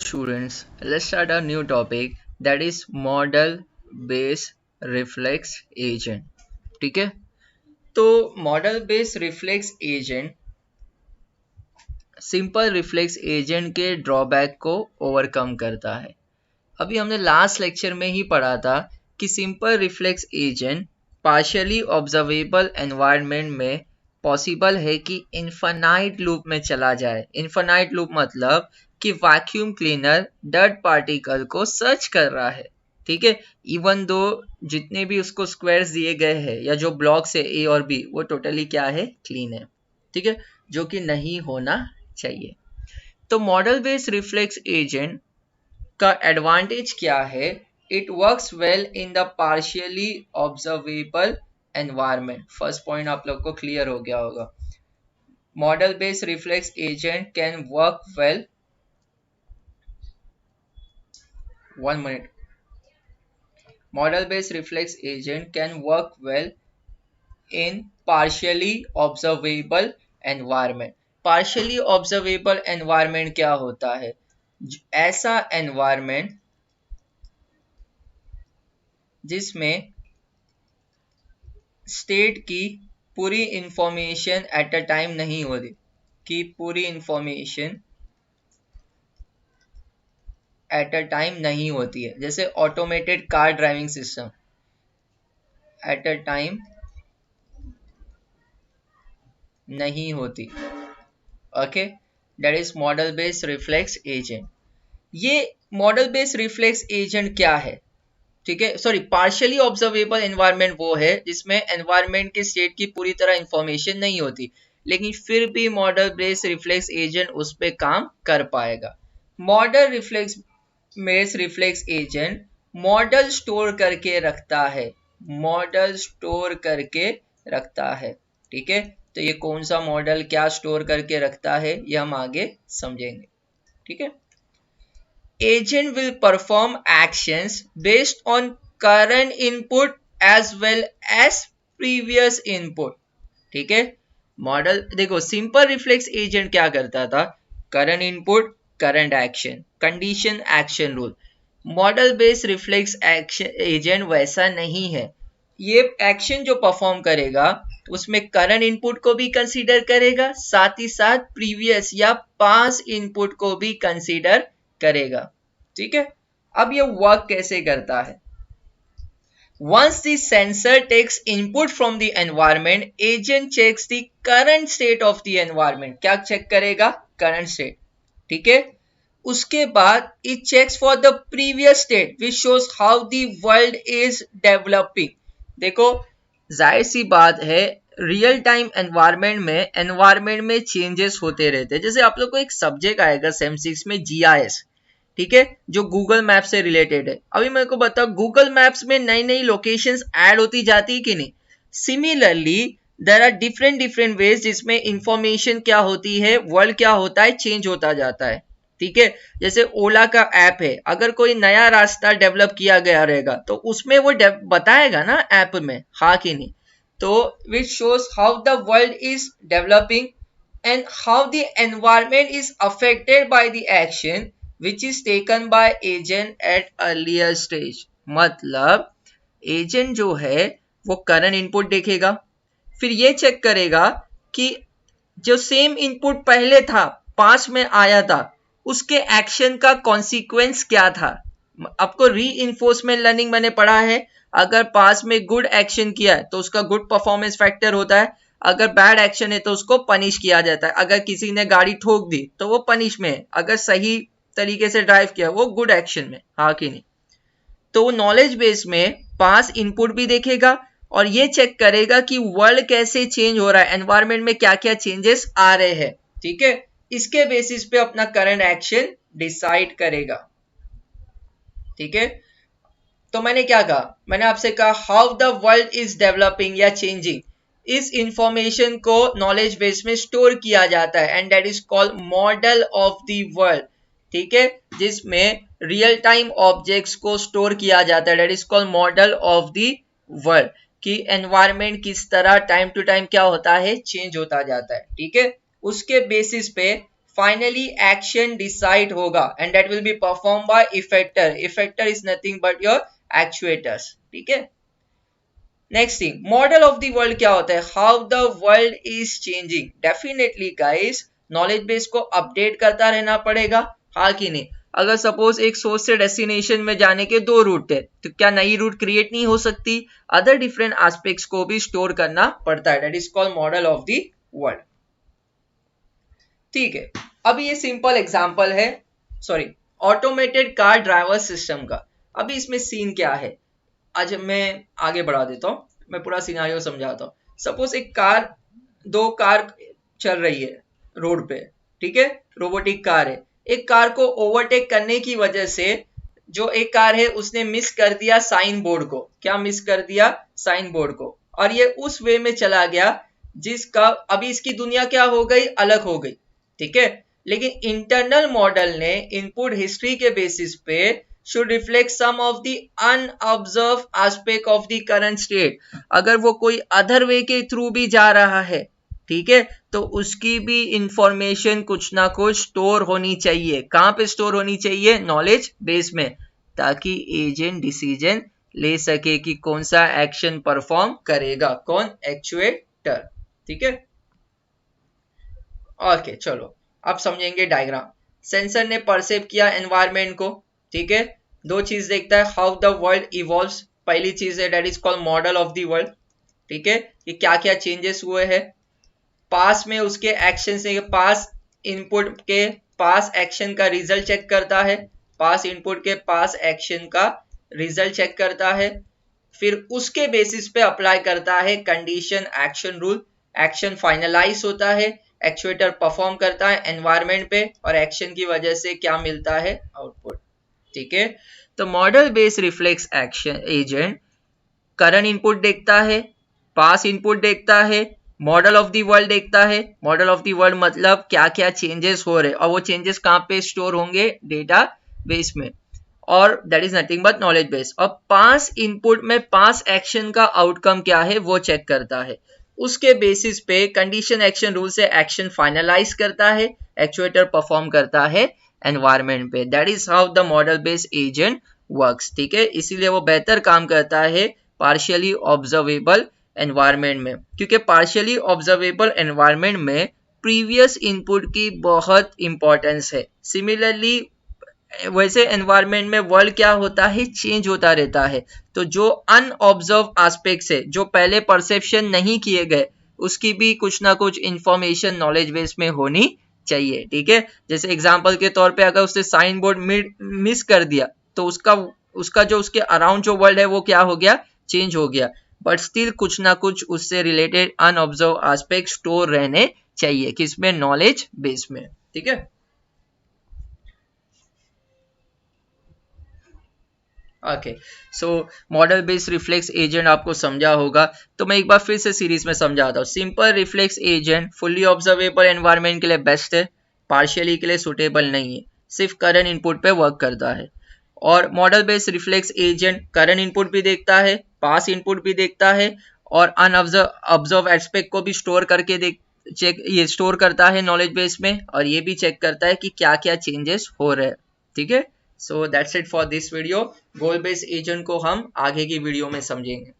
Students, let's start a new topic that is model based reflex agent. ठीक है, तो model based reflex agent simple reflex agent के drawback को overcome करता है। अभी हमने लास्ट लेक्चर में ही पढ़ा था कि simple reflex agent partially observable environment में पॉसिबल है कि इनफाइनाइट लूप में चला जाए। इनफाइनाइट लूप मतलब कि वैक्यूम क्लीनर डर्ट पार्टिकल को सर्च कर रहा है। ठीक है, इवन दो जितने भी उसको स्क्वायर्स दिए गए हैं या जो ब्लॉक्स है ए और बी वो टोटली क्या है, क्लीन है। ठीक है, जो कि नहीं होना चाहिए। तो मॉडल बेस्ड रिफ्लेक्स एजेंट का एडवांटेज क्या है? It works well in the partially observable environment. First point आप लोग को क्लियर हो गया होगा। Model based reflex agent can work well, 1 minute, model based reflex agent can work well in partially observable environment. partially observable environment क्या होता है? ऐसा environment जिसमें स्टेट की पूरी इंफॉर्मेशन एट अ टाइम नहीं होती, कि पूरी इंफॉर्मेशन एट अ टाइम नहीं होती है। जैसे automated car driving system at a time नहीं होती। Okay, that is model based reflex agent. ये मॉडल बेस्ड रिफ्लेक्स एजेंट क्या है? ठीक है, सॉरी, पार्शियली ऑब्जर्वेबल एनवायरनमेंट वो है जिसमें एनवायरनमेंट के स्टेट की पूरी तरह इंफॉर्मेशन नहीं होती, लेकिन फिर भी मॉडल बेस्ड रिफ्लेक्स एजेंट उस पर काम कर पाएगा। Model reflex based reflex agent model store करके रखता है, मॉडल स्टोर करके रखता है। ठीक है, तो ये कौन सा मॉडल क्या स्टोर करके रखता है ये हम आगे समझेंगे। ठीक है, agent will perform actions based on current input as well as previous input। ठीक है, मॉडल देखो, सिंपल रिफ्लेक्स एजेंट क्या करता था? Current input, current action, condition, action rule. Model based reflex action agent वैसा नहीं है। ये एक्शन जो परफॉर्म करेगा उसमें करंट इनपुट को भी कंसीडर करेगा, साथ ही साथ प्रीवियस या पास्ट इनपुट को भी कंसीडर करेगा। ठीक है, अब ये वर्क कैसे करता है? Once the sensor takes input from the environment, agent checks the current state of the environment। क्या चेक करेगा? Current state. ठीक है, उसके बाद it checks for the previous state which shows how the world is developing। देखो, जाहिर सी बात है, रियल टाइम एनवायरमेंट में चेंजेस होते रहते हैं। जैसे आप लोग को एक सब्जेक्ट आएगा सेम 6 में, जीआईएस। ठीक है, जो गूगल मैप से रिलेटेड है। अभी मेरे को बताओ, गूगल मैप्स में नई नई लोकेशंस ऐड होती जाती है कि नहीं? Similarly there are different ways जिसमें इंफॉर्मेशन क्या होती है, वर्ल्ड क्या होता है, चेंज होता जाता है। ठीक है, जैसे ओला का ऐप है, अगर कोई नया रास्ता डेवलप किया गया रहेगा तो उसमें वो बताएगा ना ऐप में, हाँ कि नहीं? तो which shows how the world is developing and how the environment is affected by the action which is taken by agent at earlier stage। मतलब एजेंट जो है वो करंट इनपुट देखेगा, फिर ये चेक करेगा कि जो सेम इनपुट पहले था, पास में आया था, उसके एक्शन का कॉन्सिक्वेंस क्या था। आपको री इन्फोर्समेंट लर्निंग मैंने पढ़ा है, अगर पास में गुड एक्शन किया है तो उसका गुड परफॉर्मेंस फैक्टर होता है, अगर बैड एक्शन है तो उसको पनिश किया जाता है। अगर किसी ने गाड़ी ठोक दी तो वो पनिश में है, अगर सही तरीके से ड्राइव किया वो गुड एक्शन में, हाँ कि नहीं? तो नॉलेज बेस में पास इनपुट भी देखेगा और ये चेक करेगा कि वर्ल्ड कैसे चेंज हो रहा है, एनवायरनमेंट में क्या क्या चेंजेस आ रहे हैं। ठीक है, इसके बेसिस पे अपना करंट एक्शन डिसाइड करेगा। ठीक है, तो मैंने क्या कहा? मैंने आपसे कहा how the world is developing या चेंजिंग। इस इंफॉर्मेशन को नॉलेज बेस में स्टोर किया जाता है and that is called model of the world. ठीक है, जिसमें रियल टाइम ऑब्जेक्ट्स को स्टोर किया जाता है, that is called model of the world, कि एनवायरनमेंट किस तरह टाइम टू टाइम क्या होता है, चेंज होता जाता है। ठीक है, उसके बेसिस पे फाइनली एक्शन डिसाइड होगा and that will be perform by effector. Effector is nothing but your actuators. ठीक है. Next thing, model of the world क्या होता है? How the world is changing. Definitely guys knowledge base को update करता रहना पड़ेगा, हाँ कि नहीं? अगर सपोज एक सोर्स से डेस्टिनेशन में जाने के 2 रूट है तो क्या नई रूट क्रिएट नहीं हो सकती? अदर डिफरेंट एस्पेक्ट्स को भी स्टोर करना पड़ता है. That is called model of the world. ठीक है. अभी ये सिंपल एग्जांपल है, sorry, automated car driver system का. अभी इसमें सीन क्या है, आज मैं आगे बढ़ा देता हूँ, मैं पूरा सिनारियो समझाता हूँ. सपोज एक कार, 2 कार चल रही है रोड पे. ठीक है, रोबोटिक कार है. एक कार को ओवरटेक करने की वजह से जो एक कार है उसने मिस कर दिया साइन बोर्ड को. क्या मिस कर दिया? साइन बोर्ड को. और ये उस वे में चला गया जिसका अभी इसकी दुनिया क्या हो गई? अलग हो गई. ठीक है. लेकिन इंटरनल मॉडल ने इनपुट हिस्ट्री के बेसिस पे should reflect some of the unobserved aspect of the current state. अगर वो कोई अदर वे के थ्रू भी जा रहा है, ठीक है, तो उसकी भी इंफॉर्मेशन कुछ ना कुछ स्टोर होनी चाहिए. कहां पे स्टोर होनी चाहिए? नॉलेज बेस में, ताकि एजेंट डिसीजन ले सके कि कौन सा एक्शन परफॉर्म करेगा. कौन? एक्चुएटर. ठीक है. ओके, चलो अब समझेंगे डायग्राम. सेंसर ने परसेव किया एनवायरमेंट को. ठीक है. 2 चीज देखता है, हाउ द वर्ल्ड इवॉल्व्स. पहली चीज है that is called model of the world. ठीक है, कि क्या क्या चेंजेस हुए हैं पास में, उसके एक्शन से. पास इनपुट के पास एक्शन का रिजल्ट चेक करता है. पास इनपुट के पास एक्शन का रिजल्ट चेक करता है. फिर उसके बेसिस पे अप्लाई करता है condition action rule. Action finalize होता है, एक्चुएटर परफॉर्म करता है एनवायरमेंट पे, और एक्शन की वजह से क्या मिलता है? आउटपुट. ठीक है. तो model based reflex action agent current input देखता है, पास इनपुट देखता है, मॉडल ऑफ द वर्ल्ड देखता है. मॉडल ऑफ द वर्ल्ड मतलब क्या क्या चेंजेस हो रहे, और वो चेंजेस कहां पे स्टोर होंगे? डेटा बेस में. और that is nothing but knowledge base. और पास इनपुट में पास एक्शन का आउटकम क्या है वो चेक करता है. उसके बेसिस पे कंडीशन एक्शन रूल से एक्शन फाइनलाइज करता है, एक्चुएटर परफॉर्म करता है एनवायरमेंट पे. That is how the model based agent works. ठीक है. इसीलिए वो बेहतर काम करता है पार्शियली ऑब्जर्वेबल एनवायरमेंट में, क्योंकि पार्शियली ऑब्जर्वेबल एनवायरमेंट में प्रीवियस इनपुट की बहुत इंपॉर्टेंस है. सिमिलरली वैसे एनवायरमेंट में वर्ल्ड क्या होता है? चेंज होता रहता है. तो जो अनऑब्जर्व एस्पेक्ट्स है, जो पहले परसेप्शन नहीं किए गए, उसकी भी कुछ ना कुछ इंफॉर्मेशन नॉलेज बेस में होनी चाहिए. ठीक है. जैसे एग्जांपल के तौर पे अगर उसने साइन बोर्ड मिस कर दिया तो उसका जो उसके अराउंड जो वर्ल्ड है वो क्या हो गया? चेंज हो गया. बट स्टिल कुछ ना कुछ उससे रिलेटेड अनऑब्जर्व एस्पेक्ट स्टोर रहने चाहिए, किसमें? नॉलेज बेस में. ठीक है. ओके, सो मॉडल बेस्ड रिफ्लेक्स एजेंट आपको समझा होगा, तो मैं एक बार फिर से सीरीज में समझाता हूँ. Simple reflex agent fully observable environment के लिए बेस्ट है, पार्शियली के लिए सुटेबल नहीं है, सिर्फ करंट इनपुट पे वर्क करता है. और model based reflex agent current input भी देखता है, पास इनपुट भी देखता है, और अनऑब्जर्व एस्पेक्ट को भी स्टोर करके ये स्टोर करता है नॉलेज बेस में, और ये भी चेक करता है कि क्या क्या चेंजेस हो रहे हैं. ठीक है. So that's it for this video. Goal based agent को हम आगे की वीडियो में समझेंगे.